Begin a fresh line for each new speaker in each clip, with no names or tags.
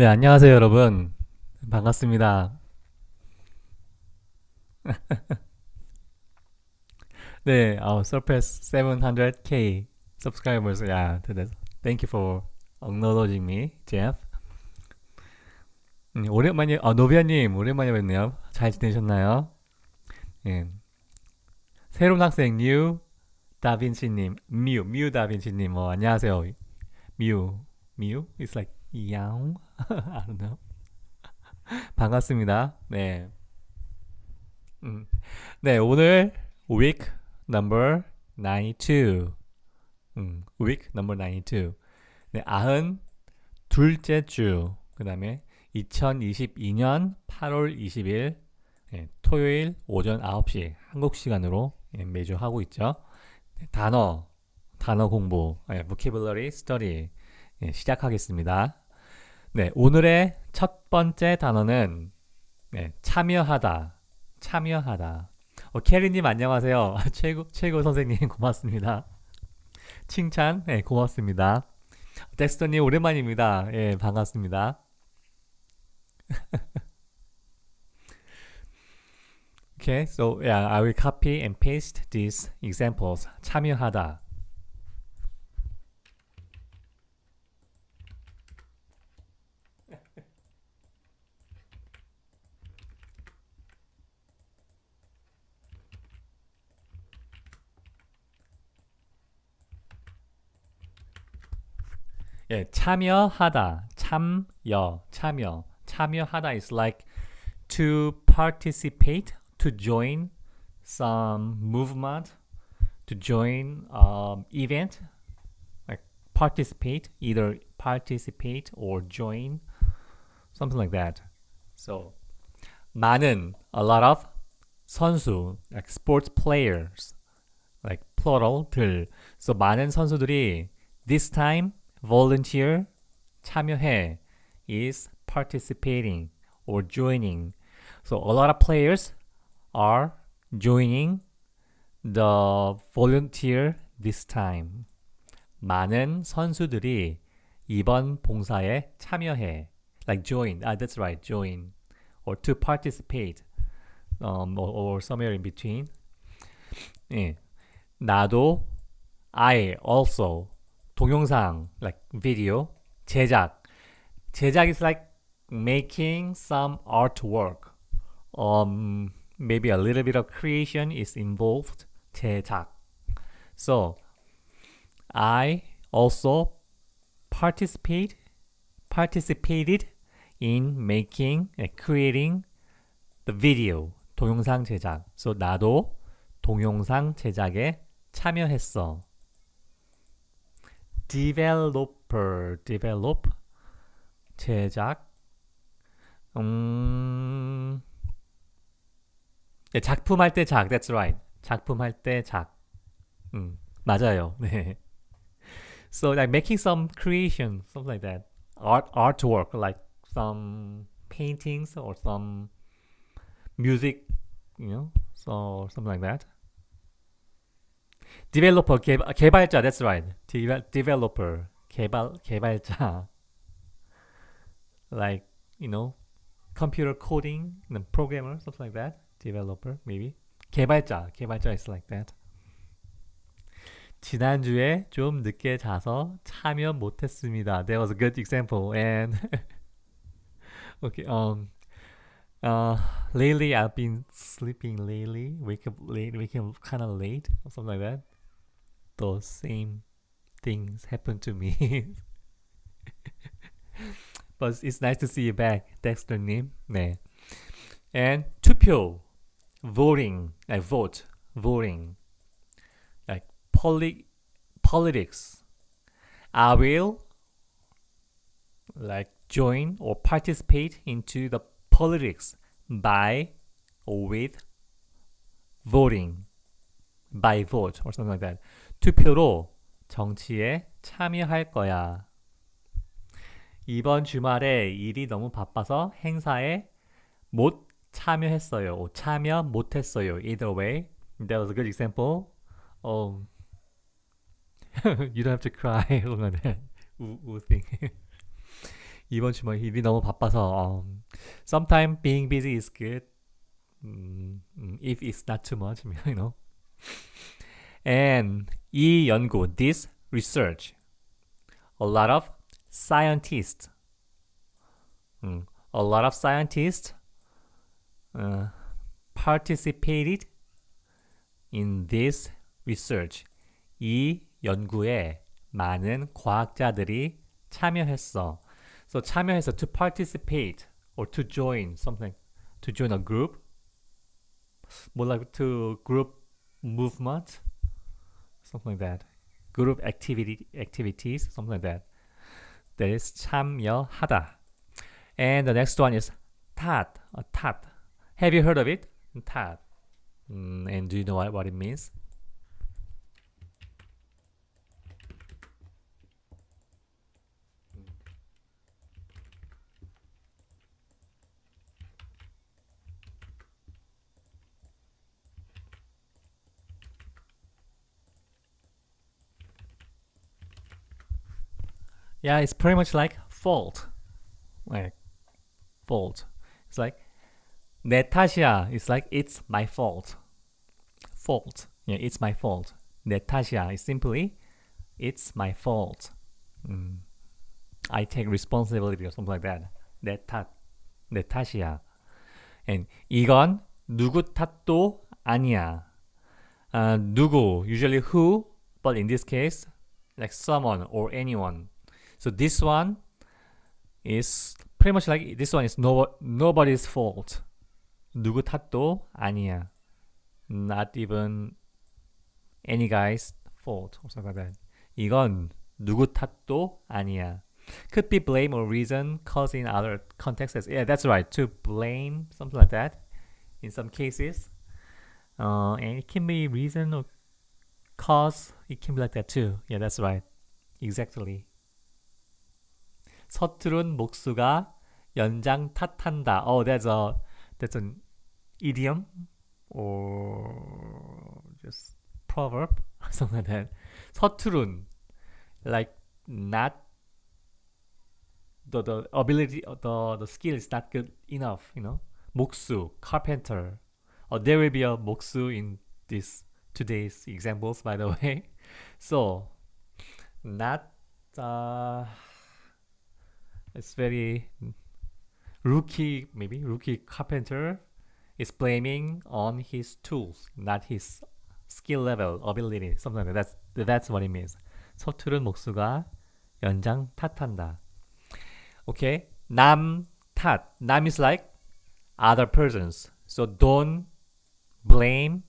네, 안녕하세요, 여러분. 반갑습니다. 네, surpass 700k subscribers. Yeah, thank you for acknowledging me, Jeff. 오랜만에, 노비아님, 오랜만에 뵙네요. 잘 지내셨나요? 예. 새로운 학생, 다빈치님, 뮤 다빈치님, 안녕하세요. 뮤, it's like, 야옹? I don't know. 반갑습니다. 네. 음. 네, 오늘 week number 92. week number 92. 네, 92째 주. 그다음에 2022년 8월 20일 토요일 오전 9시 한국 시간으로 매주 하고 있죠. 네, 단어 공부, vocabulary study 시작하겠습니다. 네, 오늘의 첫 번째 단어는 참여하다. 캐리님 안녕하세요. 최고 선생님 고맙습니다. 칭찬 고맙습니다. 덱스터님 오랜만입니다. 예, 반갑습니다. Okay, so yeah, I will copy and paste these examples. 참여하다. 예, 참여하다. 참여하다 is like to participate, to join some movement, to join event, like either participate or join, something like that. So 많은, a lot of 선수, like sports players, like plural 들. So 많은 선수들이 this time volunteer 참여해 is participating or joining. So a lot of players are joining the volunteer this time. 많은 선수들이 이번 봉사에 참여해. Like join. That's right. Join. Or to participate. Or somewhere in between. 예. 나도 I also 동영상 like video 제작 is like making some artwork. Maybe a little bit of creation is involved. 제작. So I also participated in making and creating the video. 동영상 제작. So 나도 동영상 제작에 참여했어. develop 제작 작품 할 때 작. That's right. 작품 할 때 작. 맞아요. 네. So like making some creation, something like that. Artwork, like some paintings or some music, so something like that. developer 개발자. That's right. developer 개발자. Like computer coding, programmer, something like that. Developer, maybe. 개발자 is like that. 지난주에 좀 늦게 자서 참여 못했습니다. That was a good example. And okay, lately I've been sleeping lately. Wake up kind of late or something like that. Those same things happen to me. But it's nice to see you back, 덱스터님. 네. And 투표, voting, like vote, voting, like politics. I will like join or participate into the politics by or with voting, by vote or something like that. 투표로 정치에 참여할 거야. 이번 주말에 일이 너무 바빠서 행사에 못 참여했어요. 참여 못했어요. Either way, that was a good example. You don't have to cry. 우thing. 이번 주말 일이 너무 바빠서 sometimes being busy is good if it's not too much, you know. And 이 연구, this research, a lot of scientists, a lot of scientists participated in this research. 이 연구에 많은 과학자들이 참여했어. So 참여해서 to participate or to join something, to join a group, more like to group movement, something like that. Group activities, something like that. That is 참여하다. And the next one is 탓. 탓. Have you heard of it? 탓. And do you know what it means? Yeah, it's pretty much like fault. Like fault. It's like 내 탓이야. It's like it's my fault. Fault. Yeah, it's my fault. 내 탓이야. It's simply it's my fault. I take responsibility or something like that. 내 탓이야. And 이건 누구 탓도 아니야. 누구, usually who, but in this case, like someone or anyone. So this one is pretty much like this one is nobody's fault. 누구 탓도 아니야. Not even any guy's fault or something like that. 이건 누구 탓도 아니야. Could be blame or reason, cause in other contexts. Yeah, that's right. To blame, something like that. In some cases, and it can be reason or cause. It can be like that too. Yeah, that's right. Exactly. 서투른 목수가 연장 탓한다. Oh, that's an idiom or just proverb, something like that. 서투른, like not the ability, the skill is not good enough, you know. 목수, carpenter. There will be a 목수 in this today's examples, by the way. So, not it's very rookie carpenter is blaming on his tools, not his skill level, ability, something like that. That's what it means. 서투른 목수가 연장 탓한다. Okay, 남 탓. 남 is like other persons. So don't blame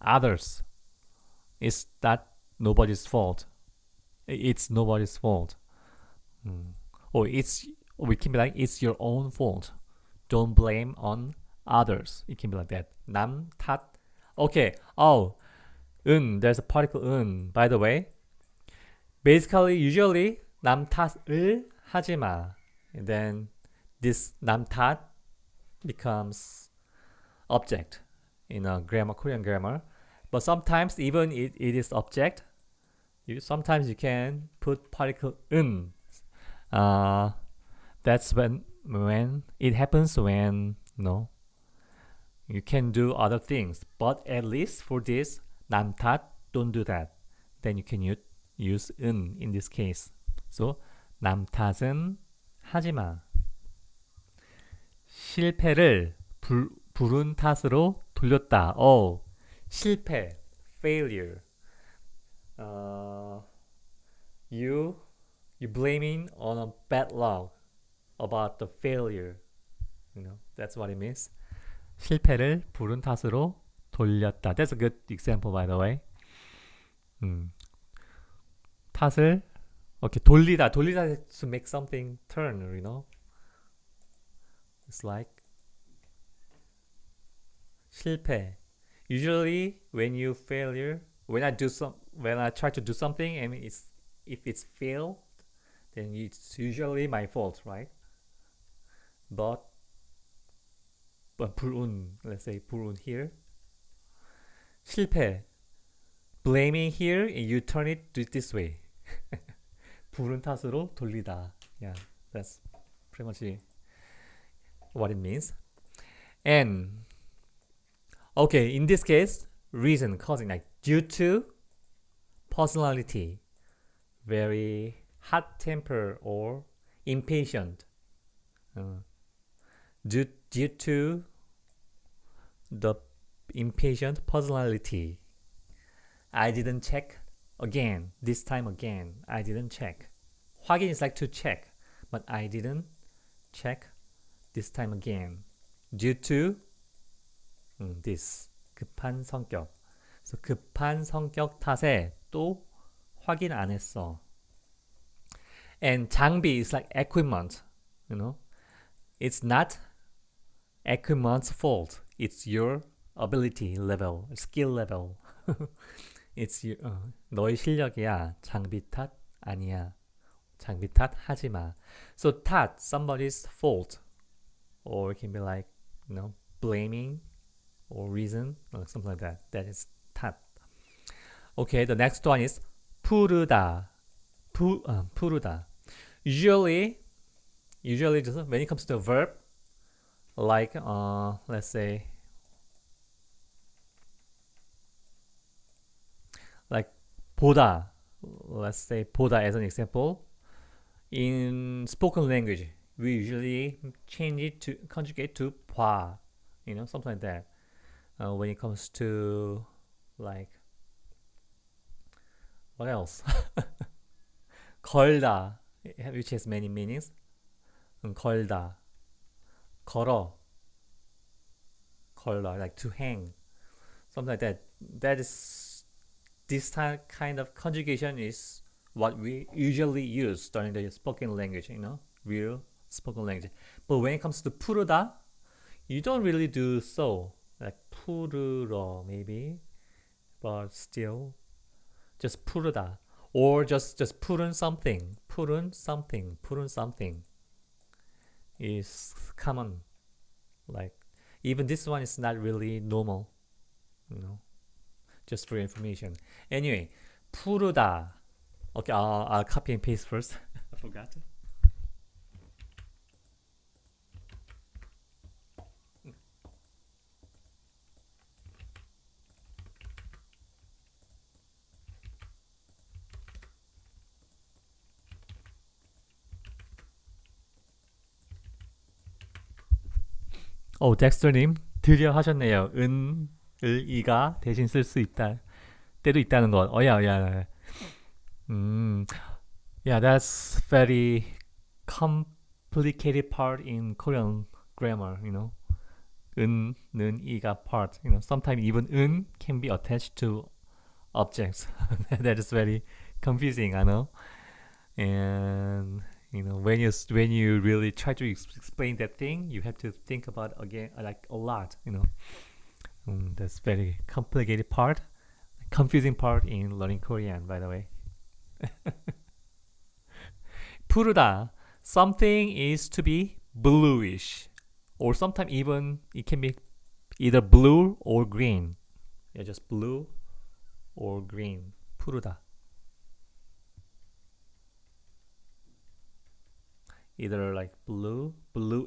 others. It's not nobody's fault. It's nobody's fault. Or we can be like it's your own fault. Don't blame on others. It can be like that. 남 탓. Okay. There's a particle 은. By the way, basically, usually 남 탓을 하지 마. And then this 남 탓 becomes object in a grammar, Korean grammar. But sometimes even it is object. Sometimes you can put particle 은. That's when it happens when you can do other things, but at least for this 남 탓, don't do that. Then you can use 은 in this case. So 남 탓은 하지마. 실패를 불운 탓으로 돌렸다. 실패, failure. You blaming on a bad luck about the failure. That's what it means. 실패를 불운 탓으로 돌렸다. That's a good example, by the way. 탓을 돌리다 to make something turn, It's like 실패. Usually when I try to do something and if it's failed, then it's usually my fault, right? But 불운, let's say 불운 here. 실패. Blaming here, and you turn it this way. 불운 탓으로 돌리다. Yeah, that's pretty much what it means. And okay, in this case, reason causing like due to personality, very hot temper or impatient. Due to the impatient personality. I didn't check again. This time again, I didn't check. 확인 is like to check, but I didn't check this time again. Due to this 급한 성격. So 급한 성격 탓에 또 확인 안 했어. And 장비 is like equipment, you know. It's not equipment's fault. It's your ability level, skill level. It's your, 너의 실력이야. 장비 탓 아니야. 장비 탓 하지 마. So 탓, somebody's fault, or it can be like, you know, blaming or reason or something like that. That is 탓. Okay, the next one is 푸르다. 푸르다. Usually just when it comes to a verb, like let's say like 보다. Let's say 보다 as an example. In spoken language, we usually change it to conjugate to 봐. You know, something like that. When it comes to like what else? 걸다, which has many meanings. 걸다, 걸어, 걸다, like to hang, something like that. That is, this kind of conjugation is what we usually use during the spoken language, you know, real spoken language. But when it comes to 푸르다, you don't really do so. Like 푸르러 maybe, but still, just 푸르다, or just 푸른 something, 푸른 something is common. Like even this one is not really normal, you know, just for information. Anyway, 푸르다. Okay, I'll copy and paste first. I forgot. 덱스터님 드디어 하셨네요. 을 이가 대신 쓸 수 있다. 때도 있다는 것. 야. Yeah, that's very complicated part in Korean grammar, you know. 은, 이가 part, you know. Sometimes even 은 can be attached to objects. That is very confusing, I know. And you know, when you really try to explain that thing, you have to think about again like a lot, you know. That's very complicated part, confusing part in learning Korean, by the way. 푸르다, something is to be bluish, or sometimes even it can be either blue or green. Yeah, just blue or green. 푸르다. Either like blue,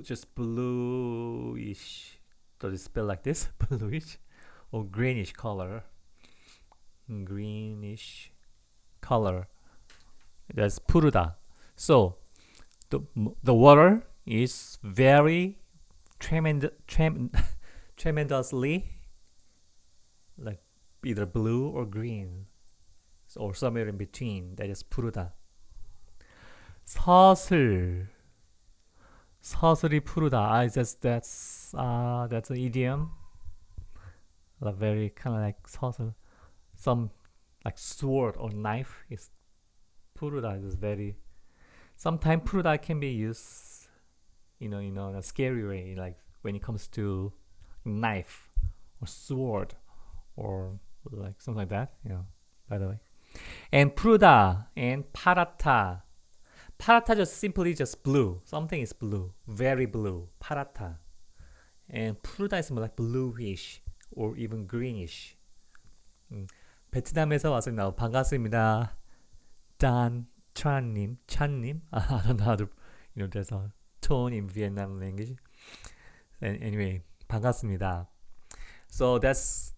just bluish. Does it spell like this? Bluish, or greenish color. Greenish color. That's 푸르다. So the water is very tremendously like either blue or green, or somewhere in between. That is 푸르다. 서슬이 푸르다. That's an idiom. Like very kind of like 서슬. Some like sword or knife is 푸르다. Is very. Sometimes 푸르다 can be used, in a scary way, like when it comes to knife or sword or like something like that. By the way. And 푸르다 and 파랗다. 파랗다 just simply just blue. Something is blue, very blue. 파랗다. And 푸르다 is more like bluish or even greenish. 베트남에서 왔습니다. 반갑습니다. 찬님. I don't know how to, there's a tone in Vietnam language. And anyway, 반갑습니다. So that's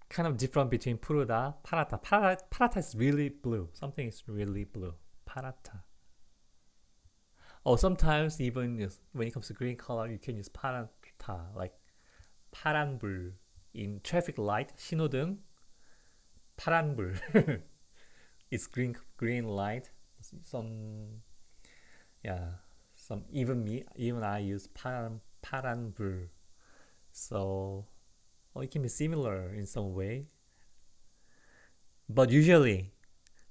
kind of different between 푸르다, 파랗다. 파랗다 is really blue. Something is really blue. 파랗다. Or sometimes even when it comes to green color, you can use 파랗다, like 파란불. In traffic light, 신호등, 파란불. It's green light. Some even I use 파란불. So it can be similar in some way. But usually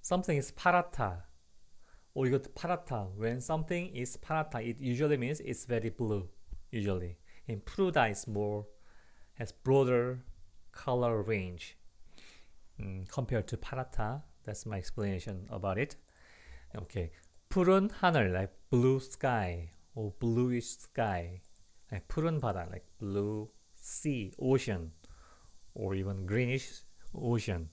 something is 파랗다. Or 이것도 파랗다. When something is 파랗다, it usually means it's very blue. Usually. And 푸르다 is has broader color range compared to 파랗다. That's my explanation about it. Okay. 푸른 하늘, like blue sky or bluish sky. Like 푸른 바다, like blue sea, ocean, or even greenish ocean.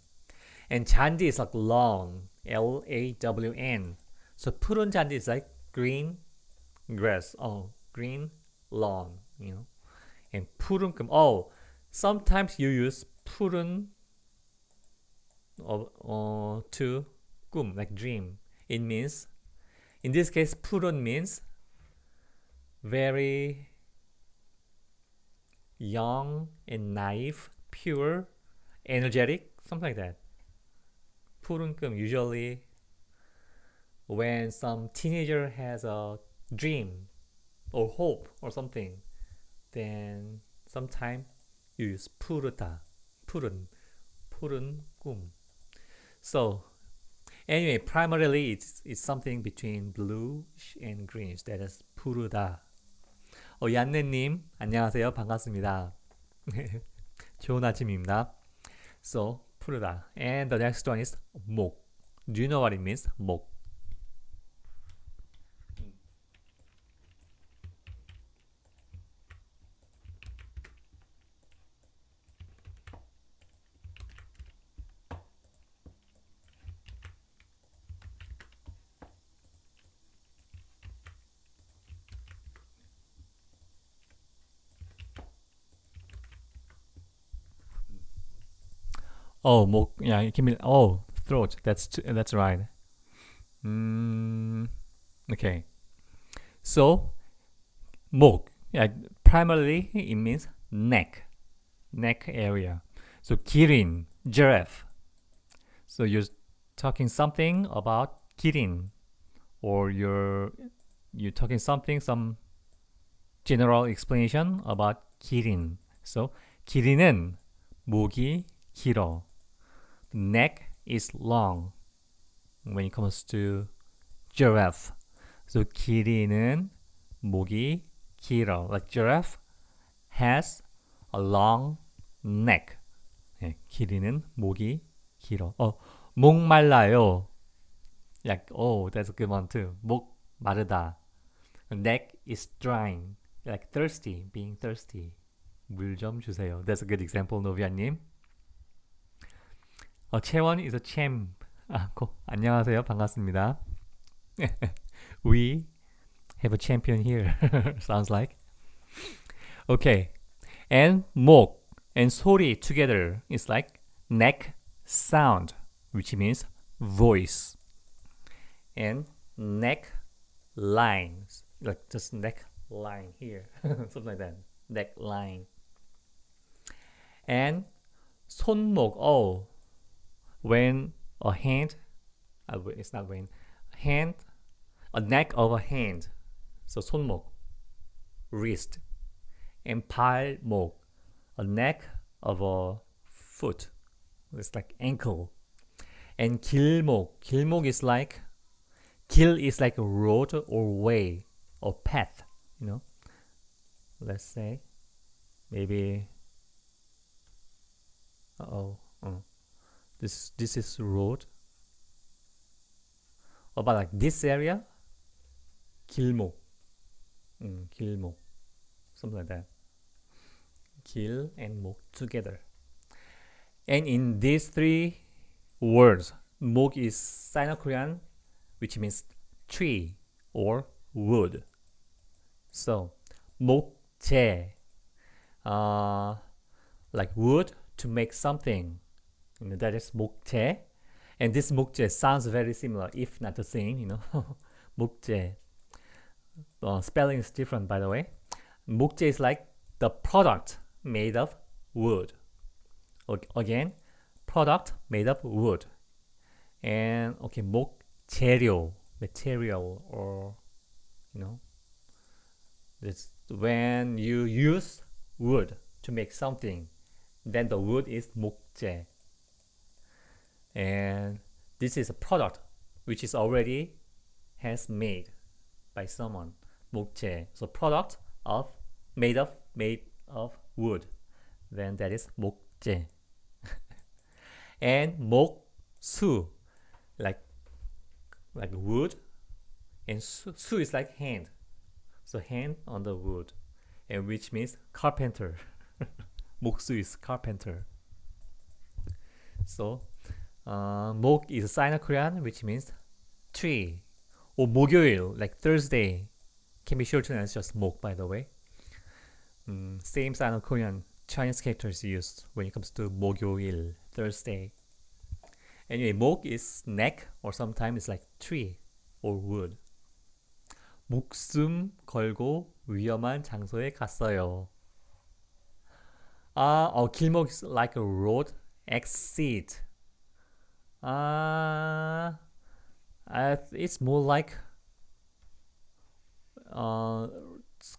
And 잔디 is like lawn, Lawn. So 푸른 잔디 is like green grass, green lawn, And 푸른 금, sometimes you use 푸른 to 꿈, like dream. It means, in this case, 푸른 means very young and naive, pure, energetic, something like that. 푸른 꿈, usually when some teenager has a dream or hope or something, then sometimes you use 푸르다, 푸른 꿈. So anyway, primarily it's something between bluish and greenish. That is 푸르다. 얀네님 안녕하세요. 반갑습니다. 좋은 아침입니다. So 푸르다. And the next one is 목. Do you know what it means? 목. 목. Yeah, it can be. Throat. That's right. Okay. So, 목. Yeah, primarily it means neck area. So, 기린, giraffe. So you're talking something about 기린, or you're talking some general explanation about 기린. So, 기린은 목이 길어. The neck is long when it comes to giraffe. So 기린은 목이 길어. Like giraffe has a long neck. 네, 기린은 목이 길어. 목말라요. Like, that's a good one too. 목 마르다. The neck is drying. Like thirsty, being thirsty. 물 좀 주세요. That's a good example, 노비아님. 채원 is a champ. 안녕하세요. 반갑습니다. We have a champion here. Sounds like. Okay. And 목 and 소리 together is like neck sound, which means voice. And neck lines, like just neck line here. Something like that. Neck line. And 손목. When a hand, it's not when, a neck of a hand. So 손목, wrist. And 발목, a neck of a foot. It's like ankle. And 길목 is like, 길 is like a road or way or path, Let's say, maybe, This is road. About like this area, 길목. 길목. Something like that. 길 and 목 together. And in these three words, 목 is Sino-Korean, which means tree or wood. So 목재, like wood to make something. That is 목재. And this 목재 sounds very similar, if not the same. 목재. Spelling is different, by the way. 목재 is like the product made of wood. Again, product made of wood. And okay, 목재료, material, or it's when you use wood to make something, then the wood is 목재. And this is a product which is already has made by someone. 목재. So product of made of wood. Then that is 목재. And 목수, like wood, and 수 is like hand. So hand on the wood, and which means carpenter. 목수 is carpenter. So 목 is a Sino-Korean, which means tree. Or 목요일, like Thursday, can be shortened as just 목, by the way. Same Sino-Korean Chinese characters used when it comes to 목요일, Thursday. Anyway, 목 is neck, or sometimes it's like tree or wood. 목숨 걸고 위험한 장소에 갔어요. 길목 is like a road, exit. It's more like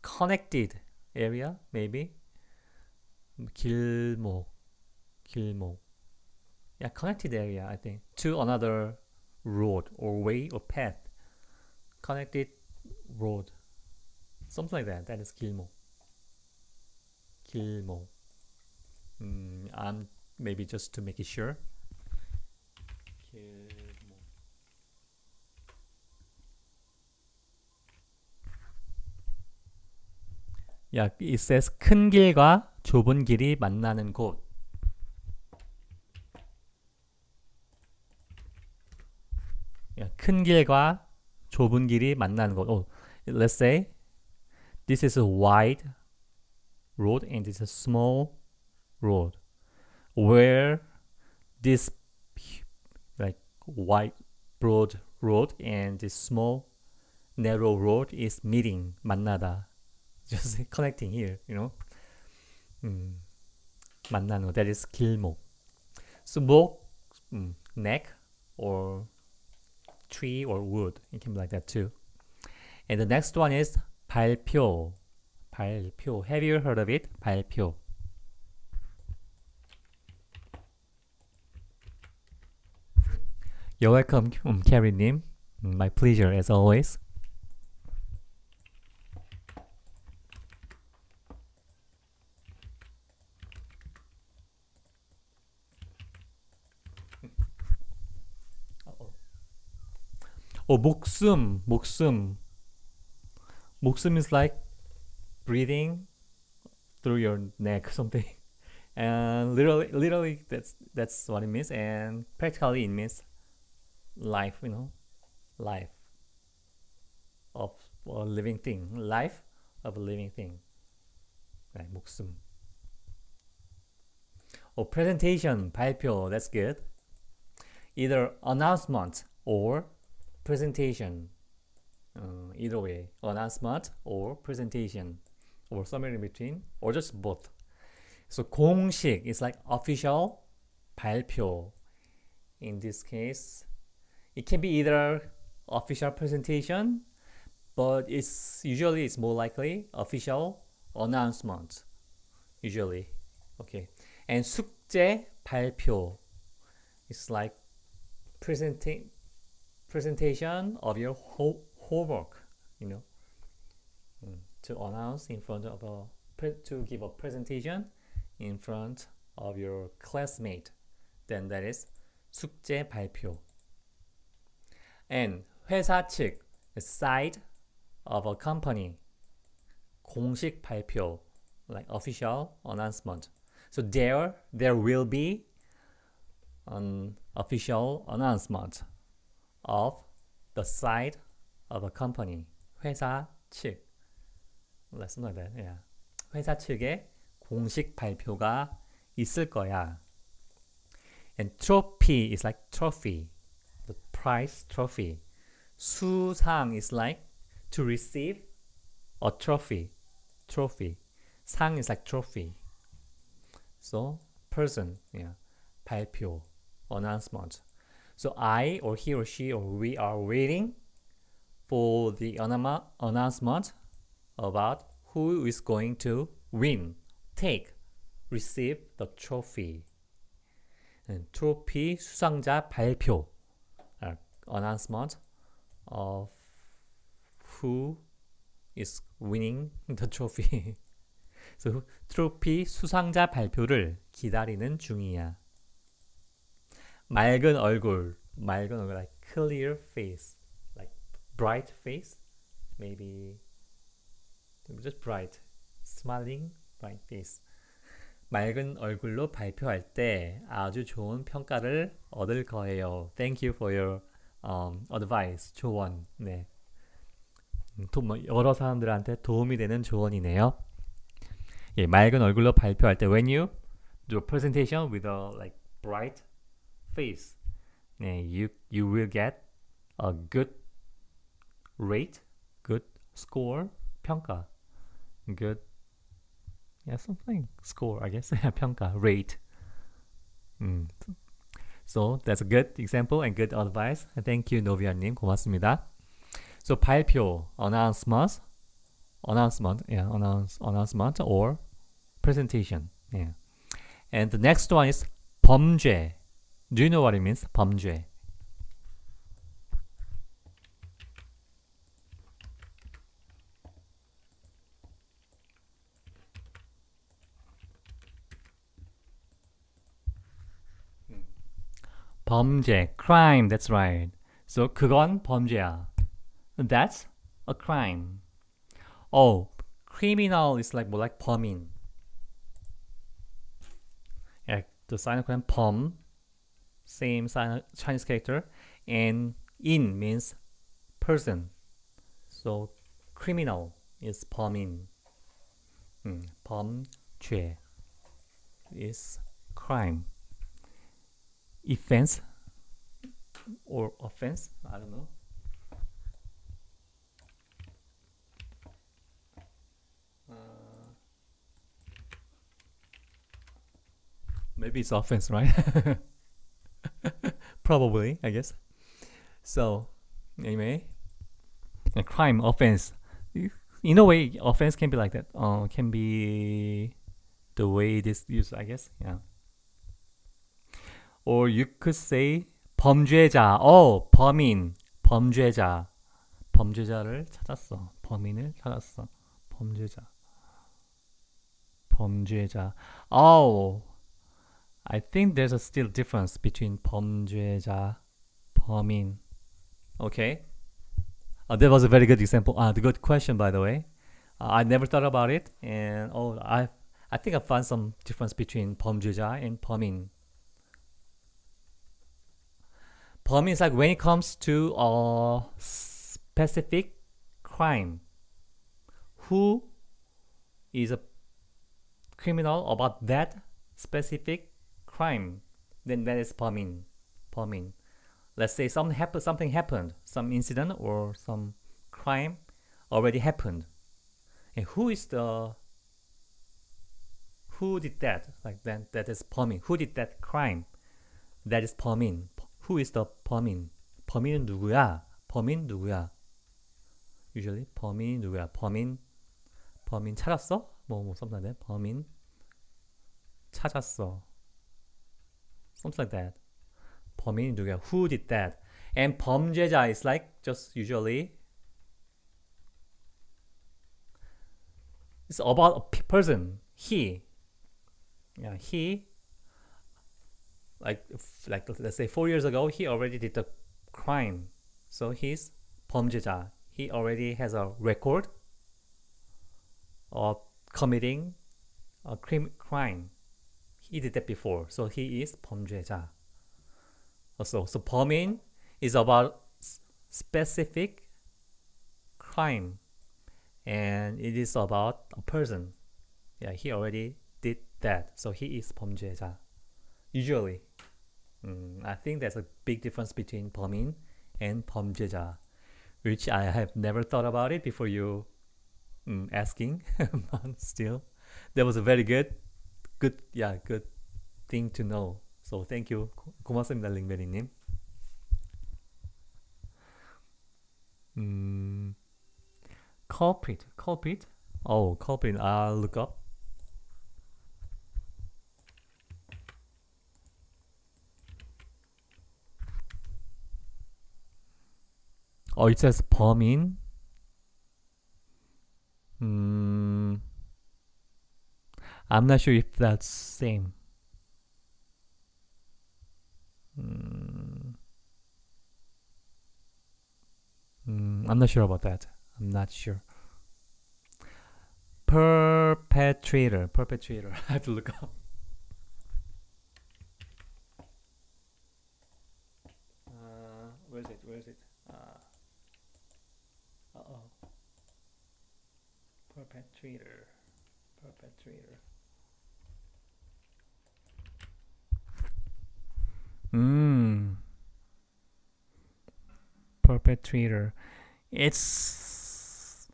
connected area, maybe. 길목. Yeah, connected area, I think, to another road or way or path. Connected road. Something like that. That is 길목. I'm maybe just to make it sure. 길목. Yeah, it says 큰 길과 좁은 길이 만나는 곳. Yeah, 큰 길과 좁은 길이 만나는 곳. Let's say this is a wide road and this is a small road, where this like wide broad road and this small narrow road is meeting, 만나다. Just connecting here, 만나는 거. That is 길목. So 목, neck, or tree or wood. It can be like that too. And the next one is 발표. Have you heard of it? 발표. You're welcome, Carrie-님. My pleasure, as always. 목숨. 목숨 is like breathing through your neck or something. And literally that's what it means. And practically it means life, life of a living thing. Life of a living thing. Right, 목숨. Presentation, 발표. That's good. Either announcement or presentation. Either way, announcement or presentation, or somewhere in between, or just both. So 공식 is like official, 발표. In this case, it can be either official presentation, but it's more likely official announcement. Usually, okay. And 숙제, 발표. It's like presentation of your homework, to announce in front of to give a presentation in front of your classmate. Then that is 숙제 발표. And 회사 측, the side of a company, 공식 발표, like official announcement. So there will be an official announcement of the side of a company, 회사 측. something like that. Yeah. 회사 측에 공식 발표가 있을 거야. And trophy is like trophy, the prize trophy. 수상 is like to receive a trophy. Trophy. 상 is like trophy. So person, yeah. 발표, announcement. So I or he or she or we are waiting for the announcement about who is going to win, take, receive the trophy. And trophy 수상자 발표, announcement of who is winning the trophy. So 트로피 수상자 발표를 기다리는 중이야. 맑은 얼굴, like clear face, like bright face, maybe just bright, smiling, bright face. 맑은 얼굴로 발표할 때 아주 좋은 평가를 얻을 거예요. Thank you for your advice. 조언. 네. 여러 사람들한테 도움이 되는 조언이네요. 예, 맑은 얼굴로 발표할 때 when you do a presentation with a like bright face, 네, you will get a good rate, good score, 평가, good, yeah, something score, I guess. 평가, rate. So that's a good example and good advice. Thank you, 노비아님. 고맙습니다. So 발표, announcement, yeah, announcement or presentation. Yeah. And the next one is 범죄. Do you know what it means? 범죄. 범죄, crime, that's right. So 그건 범죄야. That's a crime. Oh, criminal is like more like 범인. Yeah, the silent crime 범, same Chinese character, and in means person. So criminal is 범인. 범죄 is crime. Offense or offense, I don't know. Maybe it's offense, right? Probably, I guess. So, anyway, a crime, offense. In a way, offense can be like that. Can be the way it is used, I guess. Yeah. Or you could say 범죄자. Oh, 범인, 범죄자. 범죄자를 찾았어. 범인을 찾았어. 범죄자. 범죄자. Oh, I think there's a still difference between 범죄자, 범인. Okay. That was a very good example. The good question, by the way. I never thought about it, and I think I found some difference between 범죄자 and 범인. 범인 is like when it comes to a specific crime. Who is a criminal about that specific crime? Then that is 범인. 범인. Let's say something happened, some incident or some crime already happened. And who did that? Like then that is 범인. Who did that crime? That is 범인. Who is the 범인? 범인은 누구야? 범인 누구야? Usually 범인 누구야? 범인 찾았어? 뭐 something like that. 범인 찾았어. Something like that. 범인 누구야? Who did that? And 범죄자 is like just usually it's about a person. He. Yeah, he. Like let's say 4 years ago, he already did the crime. So he's 범죄자. He already has a record of committing a crime. He did that before. So he is 범죄자. Also, so 범인 is about specific crime. and it is about a person. Yeah, he already did that, so he is 범죄자. Usually, I think there's a big difference between 범인 and 범죄자, which I have never thought about it before you asking, but still, that was a very good thing to know. So thank you. 고맙습니다, 링베리님. Culprit. Oh, culprit. I'll look up. Oh, it says 범인. I'm not sure if that's same. I'm not sure about that. I'm not sure. Perpetrator. I have to look up. Where is it? Perpetrator. Perpetrator. It's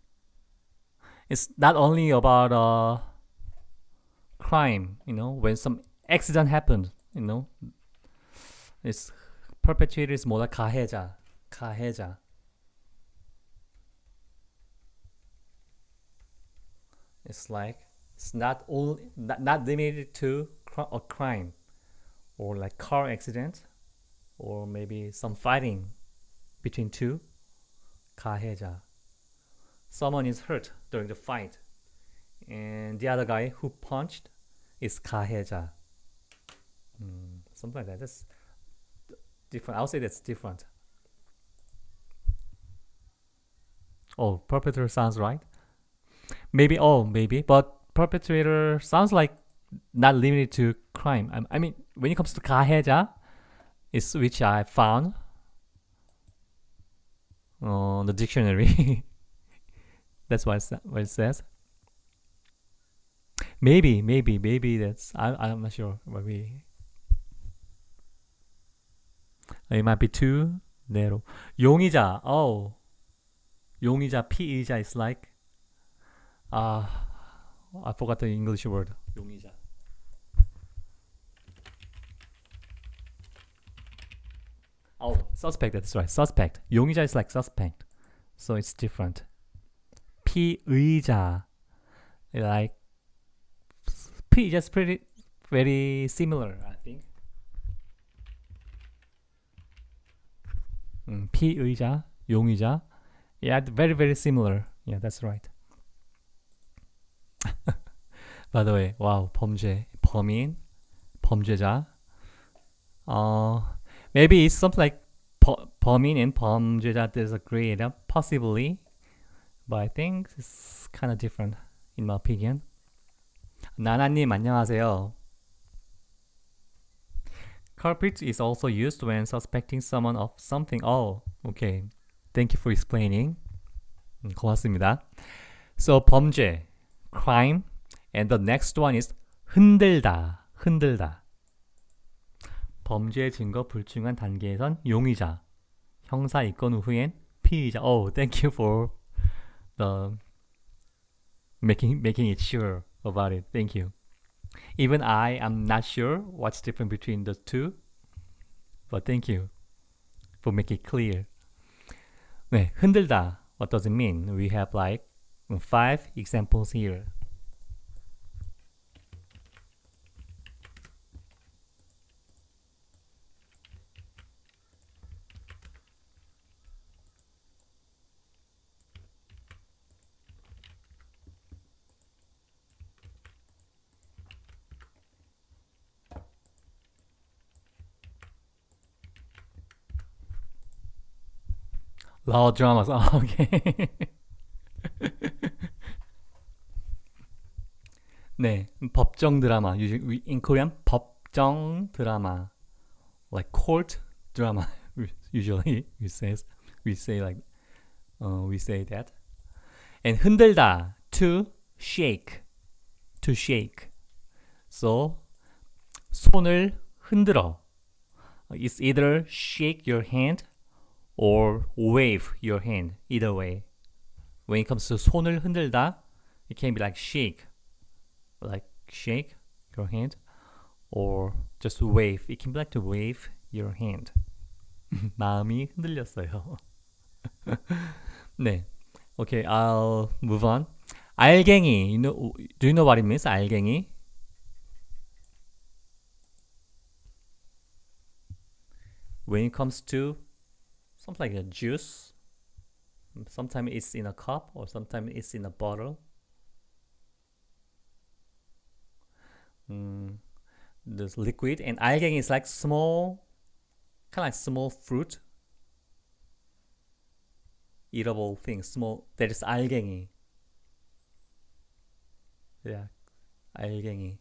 not only about crime, when some accident happened, it's perpetrator is more like 가해자. It's like it's not limited to a crime or like car accident or maybe some fighting between two. 가해자. Someone is hurt during the fight, and the other guy who punched is 가해자. Something like that. That's different. I'll say that's different. Oh, perpetrator sounds right. Maybe, but perpetrator sounds like not limited to crime. I mean, when it comes to 가해자, is which I found on the dictionary. That's what it says. Maybe that's I'm not sure. Maybe it might be too narrow. 용의자. Oh, 용의자, 피의자 is like I forgot the English word. 용의자. Oh, suspect. That's right. Suspect. 용의자 is like suspect, so it's different. 피의자, like P, just very similar, I think. 피의자, 용의자, yeah, very similar. Yeah, that's right. By the way, wow, 범인, 범죄자. Maybe it's something like 범인 and 범죄자 disagree, possibly, but I think it's kind of different in my opinion. 나나님 안녕하세요. Culprit is also used when suspecting someone of something. Oh, okay. Thank you for explaining. 고맙습니다. So 범죄, crime, and the next one is 흔들다. 범죄 증거 불충한 단계에선 용의자, 형사 입건 후엔 피의자. Oh, thank you for the making it sure about it. Thank you. Even I am not sure what's different between the two, but thank you for making it clear. 네, 흔들다. What does it mean? We have like 5 examples here. Loud dramas. Oh, okay. 네, 법정 드라마. In Korean, 법정 드라마, like court drama. Usually, we say that. And 흔들다, to shake. To shake. So, 손을 흔들어. It's either shake your hand or wave your hand. Either way. When it comes to 손을 흔들다, it can be like shake your hand, or just wave. It can be like to wave your hand. 마음이 흔들렸어요. 네. Okay, I'll move on. 알갱이. Do you know what it means? 알갱이. When it comes to something like a juice, sometimes it's in a cup or sometimes it's in a bottle. This liquid, and 알갱이 is like small, kind of like small fruit, eatable thing, small. That is 알갱이. Yeah, 알갱이,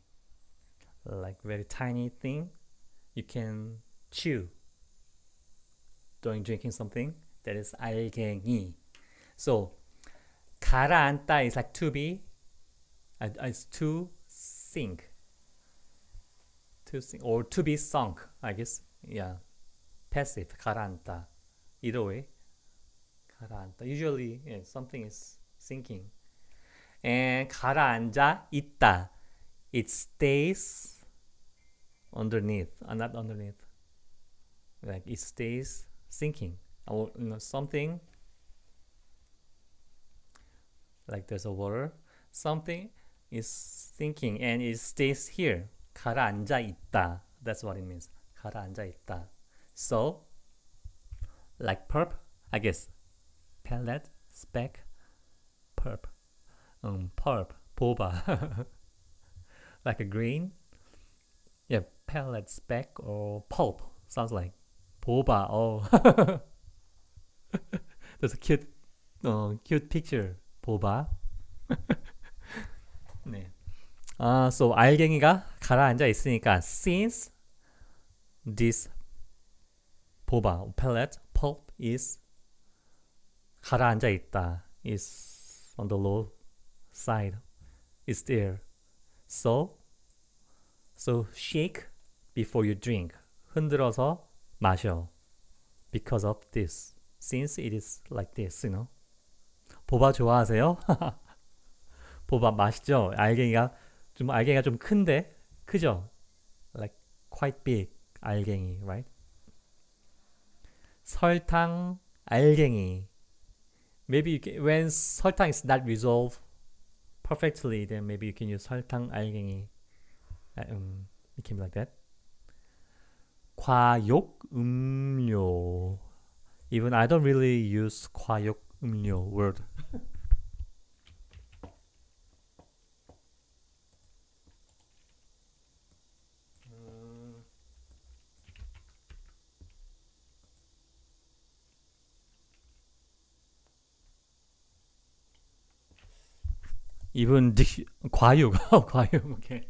like very tiny thing you can chew during drinking something. That is 알갱이. So 가라앉다 is like to be, it's to sink. To sink or to be sunk, I guess. Yeah, passive. 가라앉다. Either way, 가라앉다. Usually, yeah, something is sinking. And 가라앉아 있다. It stays underneath, not underneath. Like it stays sinking, or something. Like there's a water. Something is sinking and it stays here. 가라앉아 있다. That's what it means. 가라앉아 있다. So, like pulp, I guess. Pellet, speck, pulp. Pulp, 보바. Like a grain. Yeah, pellet, speck, or pulp. Sounds like 보바. Oh, there's a cute picture. 보바. 네. So 알갱이가 가라앉아 있으니까 since this 보바, pellet, pulp is 가라앉아 있다, is on the low side, is there. So shake before you drink. 흔들어서 마셔. Because of this. Since it is like this, you know. 보바 좋아하세요? 보바 맛있죠? 알갱이가 좀 큰데, 크죠? Like quite big 알갱이, right? 설탕 알갱이. Maybe you can, when 설탕 is not resolved perfectly, then maybe you can use 설탕 알갱이. It can be like that. 과욕 음료. Even I don't really use 과욕 음료 word. Even 과육. 과육. Okay.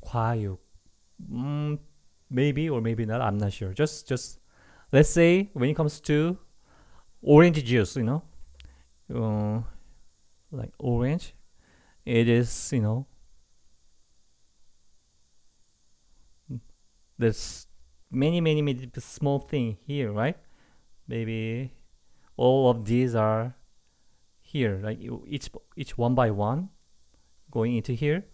과육. Maybe or maybe not. I'm not sure. Just let's say when it comes to orange juice, you know, like orange, it is, you know, there's many small thing here, right? Maybe all of these are here, like each one by one going into here.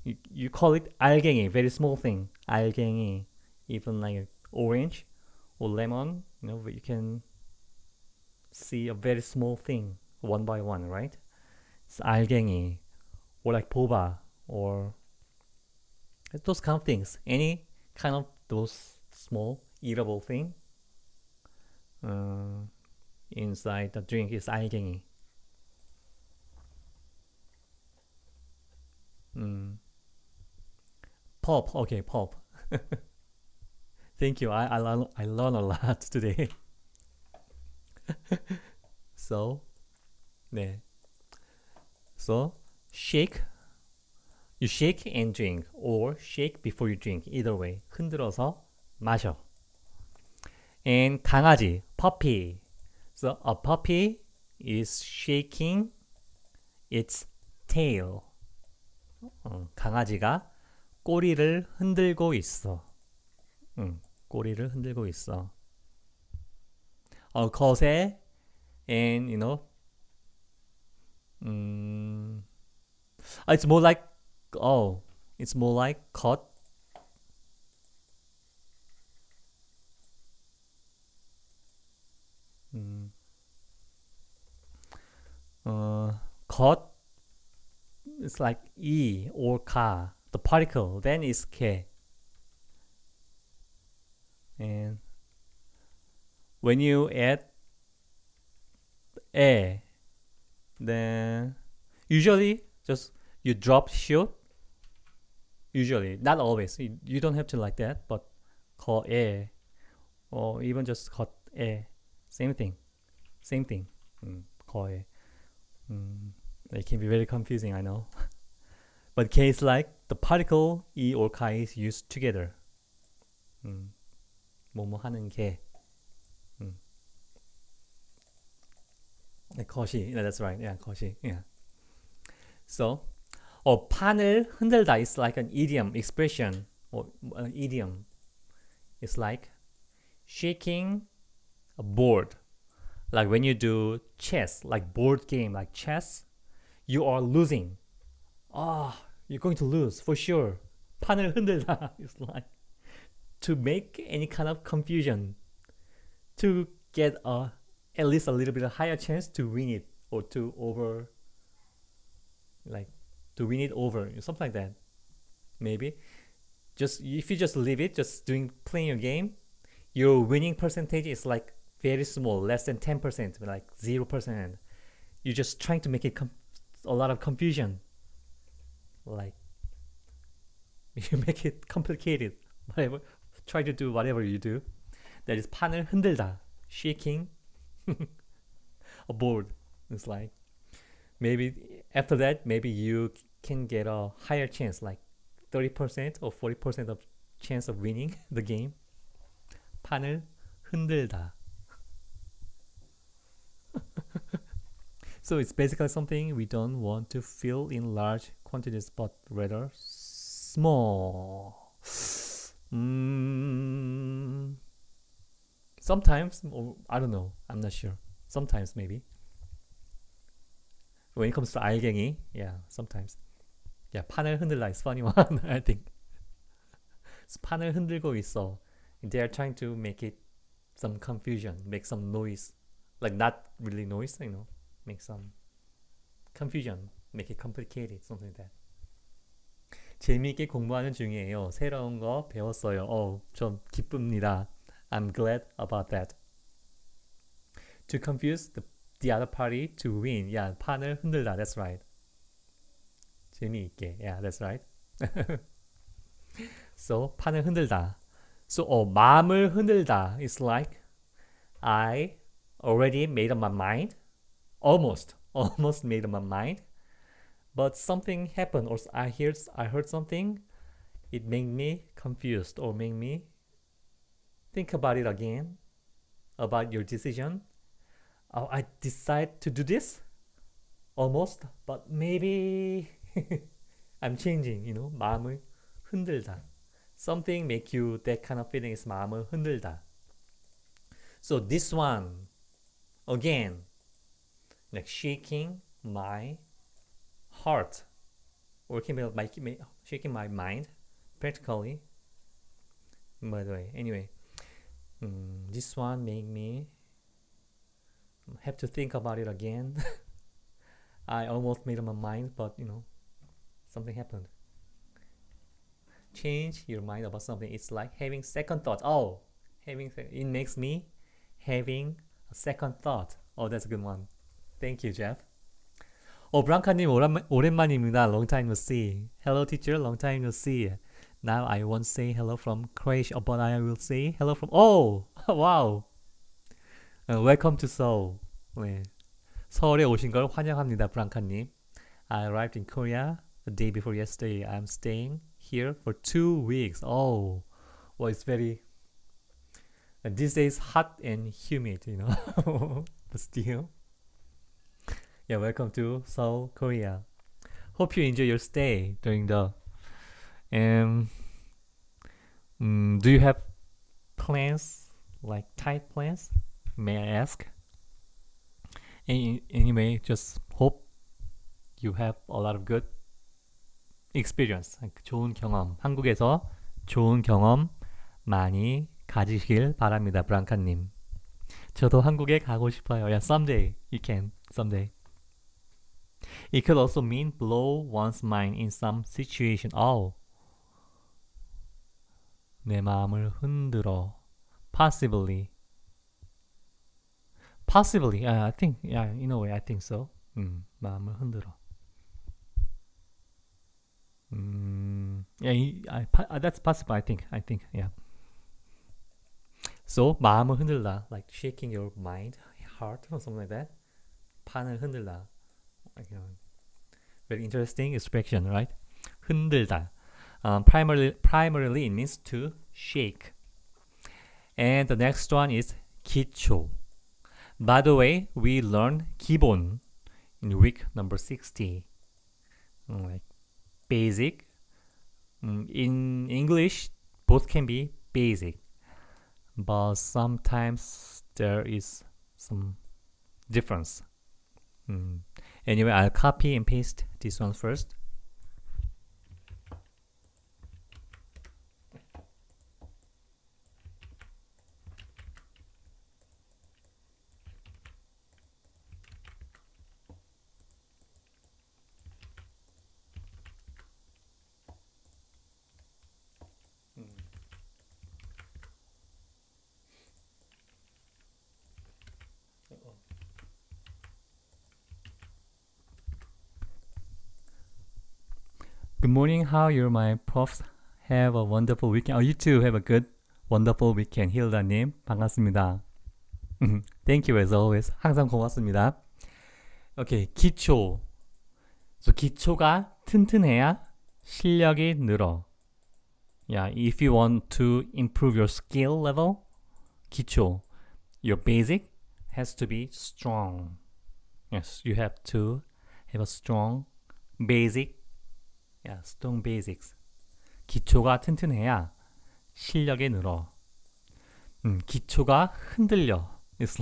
You call it 알갱이, very small thing. 알갱이, even like orange or lemon, you know, you can see a very small thing one by one, right? It's 알갱이, or like boba, or those kind of things. Any kind of those small eatable thing inside the drink is 알갱이. Pulp. Okay, pulp. Thank you. I learned a lot today. So, 네. So shake. You shake and drink, or shake before you drink. Either way, 흔들어서 마셔. And 강아지, puppy. So a puppy is shaking its tail. 강아지가 꼬리를 흔들고 있어. 꼬리를 흔들고 있어. 거세 and you know, it's more like it's more like cut. Cut. It's like e or ka. The particle then is ke. And when you add a, then usually just you drop shoot. Usually, not always. You don't have to like that, but call a, or even just call a. Same thing. Call a. It can be very confusing, I know. But case like the particle e or ka is used together. 뭐뭐 하는 게. 거시. Yeah, that's right. Yeah, 거시. Yeah. So, 판을 흔들다 is like an idiom expression or an idiom. It's like shaking a board. Like when you do chess, like board game, like chess, you are losing. You're going to lose for sure. 판을 흔들다 is like to make any kind of confusion, to get at least a little bit of higher chance to win it, or to win it over, something like that. Maybe just if you just leave it, just playing your game, your winning percentage is like very small, less than 10%, like 0%. You're just trying to make it a lot of confusion, like you make it complicated. Whatever, try to do whatever you do. That is 판을 흔들다, shaking a board. It's like maybe after that, maybe you can get a higher chance, like 30% or 40% of chance of winning the game. 판을 흔들다. So it's basically something we don't want to fill in large quantities, but rather small. Sometimes, or I don't know, I'm not sure. Sometimes maybe. When it comes to 알갱이, yeah, sometimes. Yeah, 판을 흔들다 is funny one, I think. So, 판을 흔들고 있어. They are trying to make it some confusion, make some noise. Like not really noise, you know, make some confusion, make it complicated, something like that. 재미있게 공부하는 중이에요. 새로운 거 배웠어요. 좀 기쁩니다. I'm glad about that. To confuse the other party to win. Yeah, 판을 흔들다. That's right. 재미있게. Yeah, that's right. So, 판을 흔들다. So, 마음을 흔들다 is like I already made up my mind. Almost made up my mind. But something happened, or I heard something. It made me confused, or made me think about it again, about your decision. I decide to do this, almost, but maybe I'm changing. You know, 마음을 흔들다. Something make you that kind of feeling is 마음을 흔들다. So this one, again, like shaking my heart, or shaking my mind, practically. By the way, anyway, this one made me have to think about it again. I almost made up my mind, but you know, something happened. Change your mind about something. It's like having second thought. It makes me having a second thought. That's a good one. Thank you, Jeff. 브랑카님 오랜만입니다. Long time no see. Hello, teacher. Long time no see. Now I won't say hello from Croatia, but I will say hello from. Wow. Welcome to Seoul. 네. 서울에 오신 걸 환영합니다, 브랑카님. I arrived in Korea the day before yesterday. I'm staying here for 2 weeks. Oh, well, it's very these days hot and humid, you know. But still, yeah. Welcome to Seoul, Korea. Hope you enjoy your stay during the. Do you have plans, like tight plans? May I ask? Anyway, just hope you have a lot of good experience. 좋은 경험. 한국에서 좋은 경험 많이 가지시길 바랍니다, 브랑카님. 저도 한국에 가고 싶어요. Yeah, someday you can. Someday. It could also mean blow one's mind in some situation. Oh. 내 마음을 흔들어. Possibly. Possibly. I think. Yeah, in a way, I think so. 마음을 흔들어. Yeah, that's possible. I think. Yeah. So 마음을 흔들다, like shaking your mind, heart, or something like that. 판을 흔들다. Very interesting expression, right? 흔들다. Primarily it means to shake. And the next one is 기초. By the way, we learned 기본 in week number 60. Like basic. In English, both can be basic. But sometimes there is some difference. Anyway, I'll copy and paste this one first. Good morning. How you, my profs? Have a wonderful weekend. Oh, you too have a good, wonderful weekend. hilda님, 반갑습니다. Thank you as always. 항상 고맙습니다. Okay, 기초. So 기초가 튼튼해야 실력이 늘어. Yeah, if you want to improve your skill level, 기초, your basic has to be strong. Yes, you have to have a strong basic. Yeah, strong basics. 기초가 튼튼해야 실력이 늘어. 기초가 흔들려. It's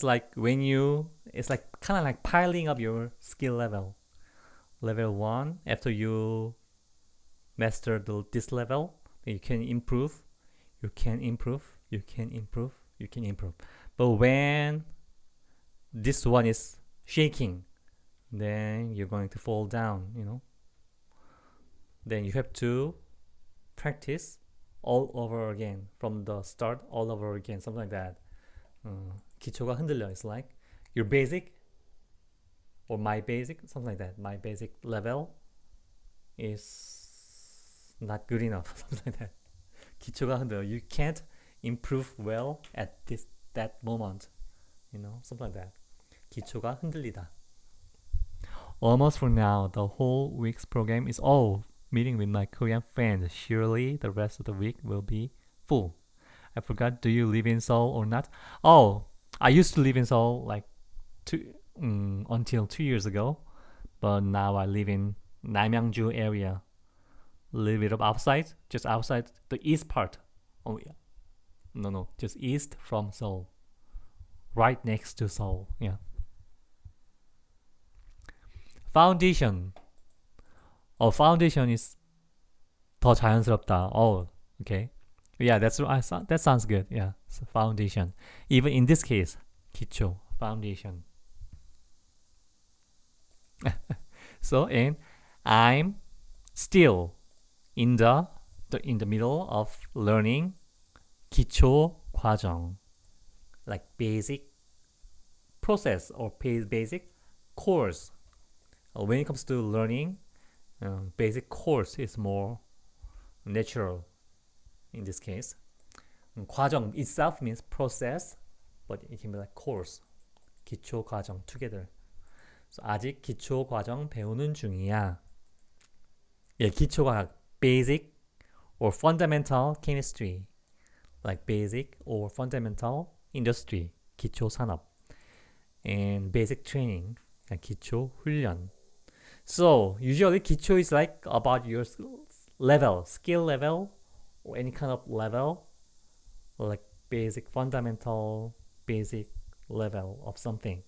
like when you, it's like kind of like piling up your skill level. Level 1, after you master this level, you can improve. You can improve. But when this one is shaking, then you're going to fall down, you know. Then you have to practice all over again from the start, all over again, something like that. 기초가 흔들려. It's like your basic or my basic, something like that. My basic level is not good enough, something like that. 기초가 흔들려. You can't improve well at that moment, you know, something like that. 기초가 흔들리다. Almost for now, the whole week's program is all meeting with my Korean friends. Surely the rest of the week will be full. I forgot, do you live in Seoul or not? Oh, I used to live in Seoul like until 2 years ago. But now I live in Namyangju area. A little bit of outside, just outside the east part. Oh yeah. No, just east from Seoul. Right next to Seoul, yeah. Foundation. Foundation is 더 자연스럽다. Oh, okay. Yeah, that sounds good. Yeah, so foundation. Even in this case, 기초, foundation. So, and I'm still in the middle of learning 기초 과정, like basic process or basic course. When it comes to learning, basic course is more natural in this case. 과정 itself means process, but it can be like course. 기초 과정 together. So, 아직 기초 과정 배우는 중이야. 예, 기초과학 basic or fundamental chemistry, like basic or fundamental industry, 기초 산업, and basic training, 기초 훈련. So usually 기초 is like about your level, skill level, or any kind of level, like basic, fundamental, basic level of something.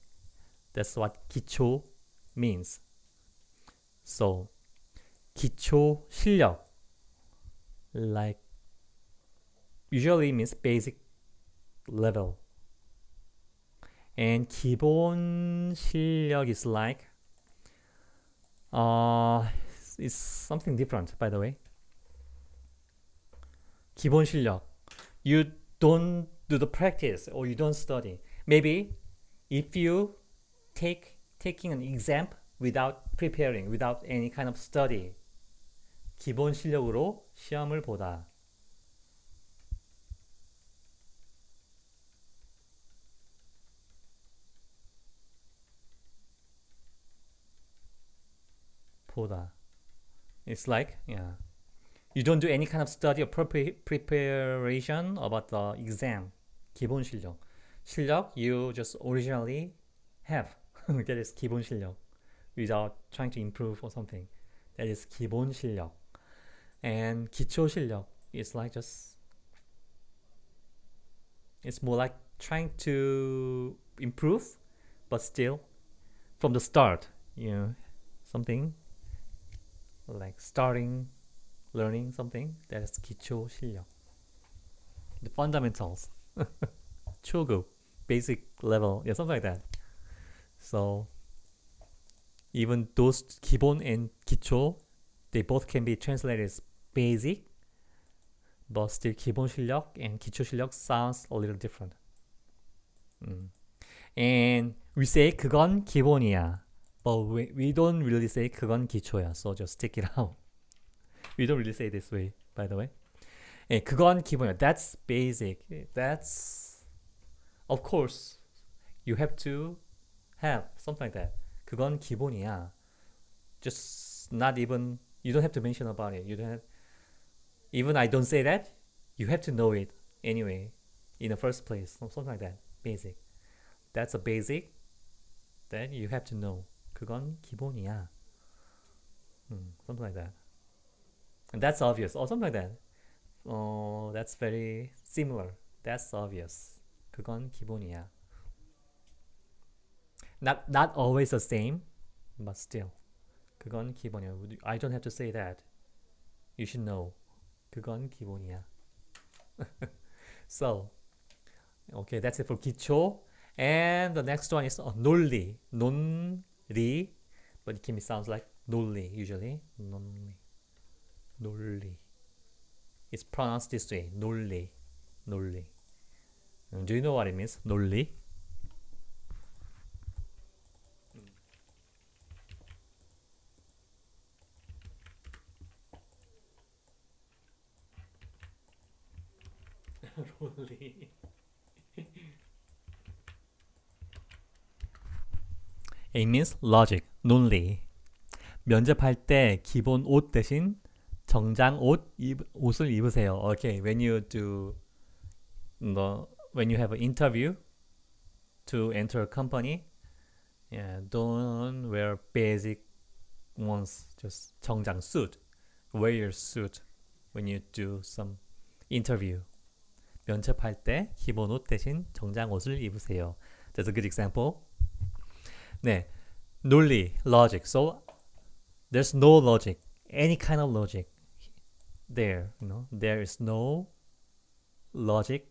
That's what 기초 means. So 기초 실력, like usually means basic level. And 기본 실력 is like it's something different, by the way. 기본 실력, you don't do the practice or you don't study. Maybe if you taking an exam without preparing, without any kind of study, 기본 실력으로 시험을 보다. 보다. It's like, yeah, you don't do any kind of study or preparation about the exam. 기본 실력. 실력 you just originally have. That is 기본 실력. Without trying to improve or something. That is 기본 실력. And 기초 실력 is like just, it's more like trying to improve, but still from the start, you know, something like starting learning something. That is 기초 실력. The fundamentals. 초급, basic level, yeah, something like that. So even those 기본 and 기초, they both can be translated as basic, but still 기본 실력 and 기초 실력 sounds a little different. And we say 그건 기본이야, but we don't really say 그건 기초야. So just take it out. We don't really say it this way, by the way. 예, 그건 기본이야. That's basic. That's, of course, you have to have something like that. 그건 기본이야. Just not even, you don't have to mention about it. You don't have, even I don't say that, you have to know it anyway in the first place. Something like that. Basic. That's a basic that you have to know. 그건 기본이야. Something like that. And that's obvious. Or something like that. That's very similar. That's obvious. 그건 기본이야. Not always the same, but still. 그건 기본이야. I don't have to say that. You should know. 그건 기본이야. So, okay, that's it for 기초. And the next one is 논리. 논리, but it can be sounds like 논리 usually. 논리. It's pronounced this way. 논리. 논리. Do you know what it means? 논리? 논리. It means logic, 논리. 면접할 때 기본 옷 대신 정장 옷을 입으세요. Okay, when you do when you have an interview to enter a company, yeah, don't wear basic ones, just 정장 suit. Wear your suit when you do some interview. 면접할 때 기본 옷 대신 정장 옷을 입으세요. That's a good example. 네, 논리, logic. So there's no logic, any kind of logic there. You know, there is no logic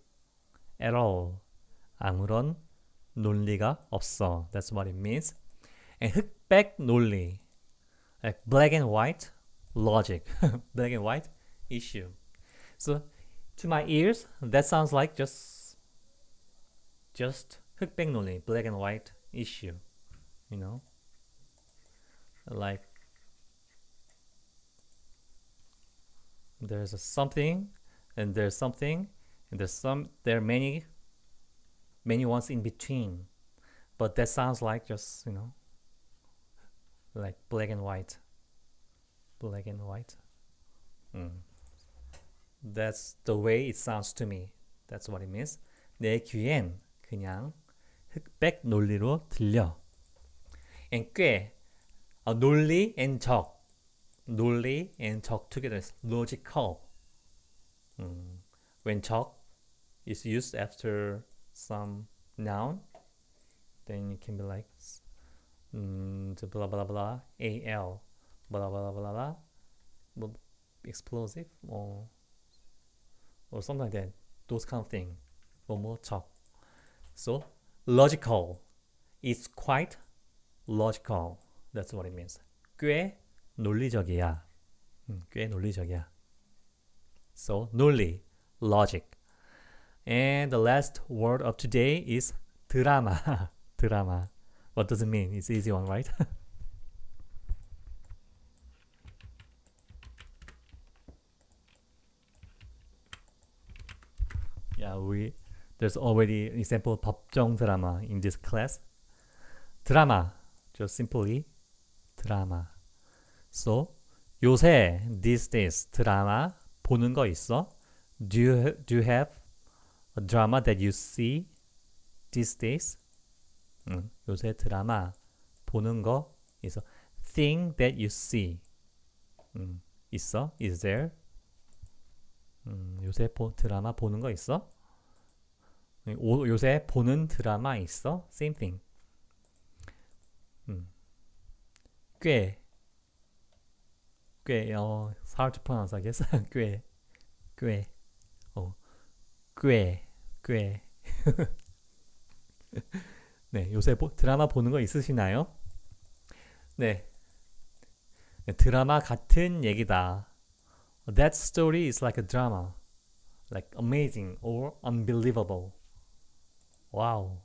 at all. 아무런 논리가 없어. That's what it means. And 흑백 논리, like black and white logic, black and white issue. So to my ears, that sounds like just 흑백 논리, black and white issue. You know, like there's a something and there's something and there are many ones in between. but that sounds like just, like black and white. Black and white. That's the way it sounds to me. That's what it means. 내 귀엔 그냥 흑백 논리로 들려. And 꽤 논리 and 적. 논리 and 적 together is logical. When 적 is used after some noun, then it can be like blah blah blah al blah blah blah blah explosive or something like that. Those kind of thing. 뭐뭐 적. So logical. It's quite logical. That's what it means. 꽤 논리적이야. 꽤 논리적이야. So 논리, logic. And the last word of today is 드라마. 드라마. What does it mean? It's an easy one, right? Yeah, there's already an example of 법정 드라마 in this class. 드라마, just simply 드라마. So 요새 these days 드라마 보는 거 있어? Do you have a drama that you see these days? 요새 드라마 보는 거 있어. Thing that you see. 있어? Is there? 요새 드라마 보는 거 있어? 요새 보는 드라마 있어? Same thing. 꽤 it's hard to pronounce, I guess. 꽤 네, 요새 드라마 보는 거 있으시나요? 네, 드라마 같은 얘기다. That story is like a drama, like amazing or unbelievable. Wow.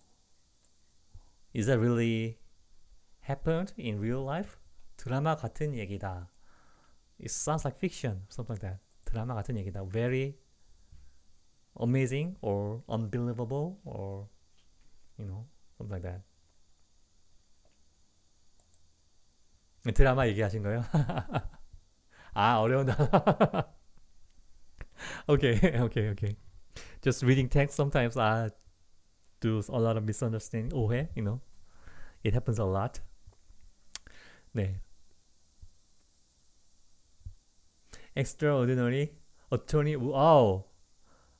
Is that really happened in real life? 드라마 같은 얘기다. It sounds like fiction, something like that. 드라마 같은 얘기다. Very amazing or unbelievable or, something like that. 드라마 얘기하신 거예요? 아, 어려운 단어. Okay. Just reading text, sometimes I do a lot of misunderstanding. 오해, It happens a lot. 네. Extraordinary attorney.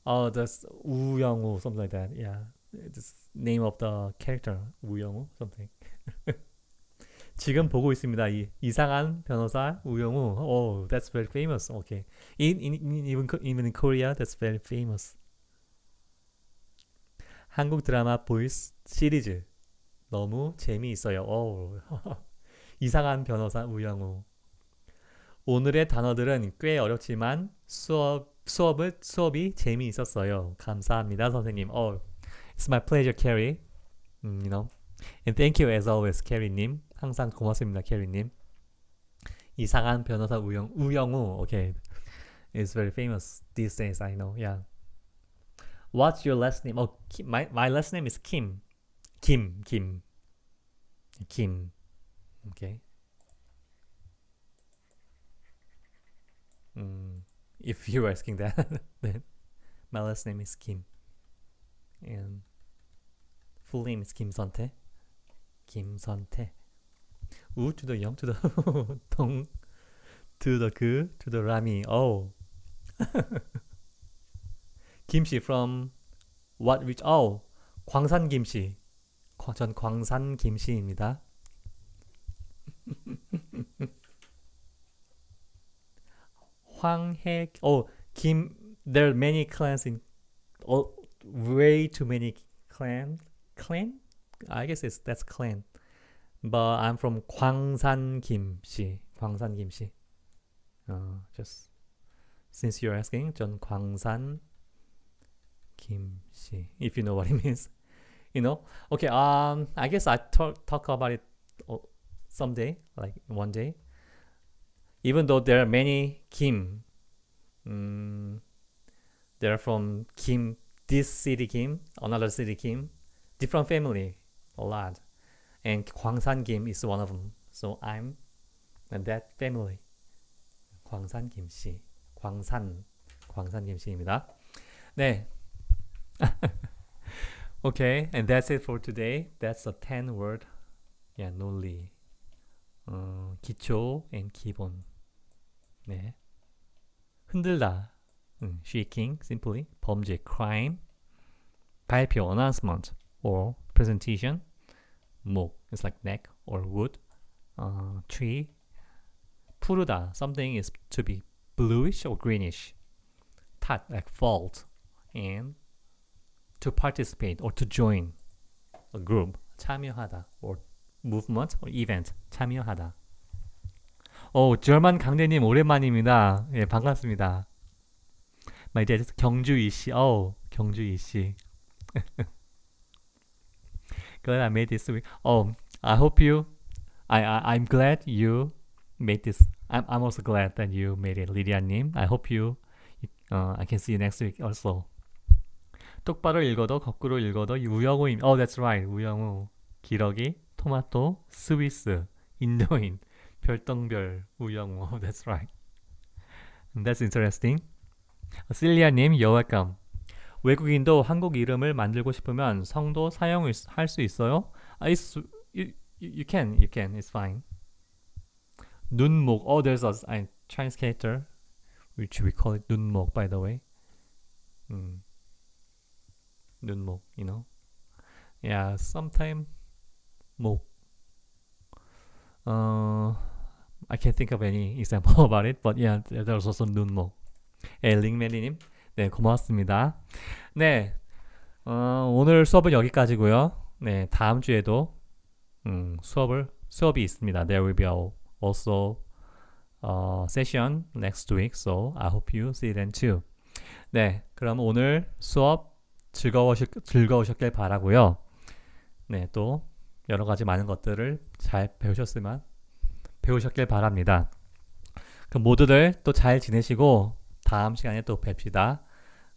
That's 우영우, something like that. Yeah, it's name of the character. 우영우, something. 지금 보고 있습니다. 이상한 변호사 우영우. Oh, that's very famous. Okay. Even in Korea, that's very famous. 한국 드라마 보이스 시리즈 너무 재미있어요. Oh. 이상한 변호사 우영우. 오늘의 단어들은 꽤 어렵지만 수업이 재미있었어요. 감사합니다, 선생님. Oh, it's my pleasure, Carrie. And thank you as always, Carrie님. 항상 고맙습니다, Carrie님. 이상한 변호사 우영우. Okay, it's very famous these days. I know. Yeah. What's your last name? Oh, my last name is Kim. Kim. Okay. If you're asking that, then my last name is Kim. And full name is 김선태. U to the 영 to the 동 to the 그 to the 라미. Oh. 김씨 from what which? Oh, 광산 김씨. 전 광산 김씨입니다. 황해. Oh, Kim. There are many clans in. Way too many clan. I guess that's clan. But I'm from 광산 김씨. Just since you're asking, 전 광산 김씨. If you know what it means, Okay. I guess I talk about it someday, like one day. Even though there are many Kim, they're from Kim, this city Kim, another city Kim, different family, a lot. and 광산김 is one of them. So I'm that family. 광산김 씨. 광산김 씨입니다. 네. Okay, and that's it for today. That's a 10 word. Yeah, 논리. 기초 and 기본. 네. 흔들다. shaking, simply. 범죄, crime. 발표, announcement, or presentation. 목, it's like neck or wood. Tree. 푸르다, something is to be bluish or greenish. 탓, like fault. And to participate or to join a group. 참여하다 or movement or event. 참여하다. German 강대님 오랜만입니다. 예, 반갑습니다. My dad is 경주 이씨. 경주 이씨. Glad I made this week. I hope you. I'm glad you made this. I'm also glad that you made it, 리리아님. I hope you. I can see you next week also. 똑바로 읽어도 거꾸로 읽어도 우영우임. That's right. 우영우. 기러기, 토마토, 스위스, 인도인, 별똥별, 우영우. That's right. That's interesting. 실리아님, you're welcome. 외국인도 한국 이름을 만들고 싶으면 성도 사용할 수 있어요? You can. It's fine. 눈목. There's a Chinese character which we call it 눈목, by the way. 눈목, you know. Yeah, sometime 목. I can't think of any example about it, but yeah, there's also 눈목. 링메리님, 네, 고맙습니다. 네, 오늘 수업은 여기까지고요. 네, 다음 주에도 수업이 있습니다. There will be also session next week, so I hope you see it then too. 네, 그럼 오늘 수업 즐거우셨길 바라고요. 네, 또 여러 가지 많은 것들을 잘 배우셨길 바랍니다. 그럼 모두들 또 잘 지내시고 다음 시간에 또 뵙시다.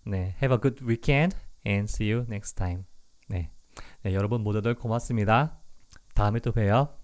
네, have a good weekend and see you next time. 네, 여러분 모두들 고맙습니다. 다음에 또 봬요.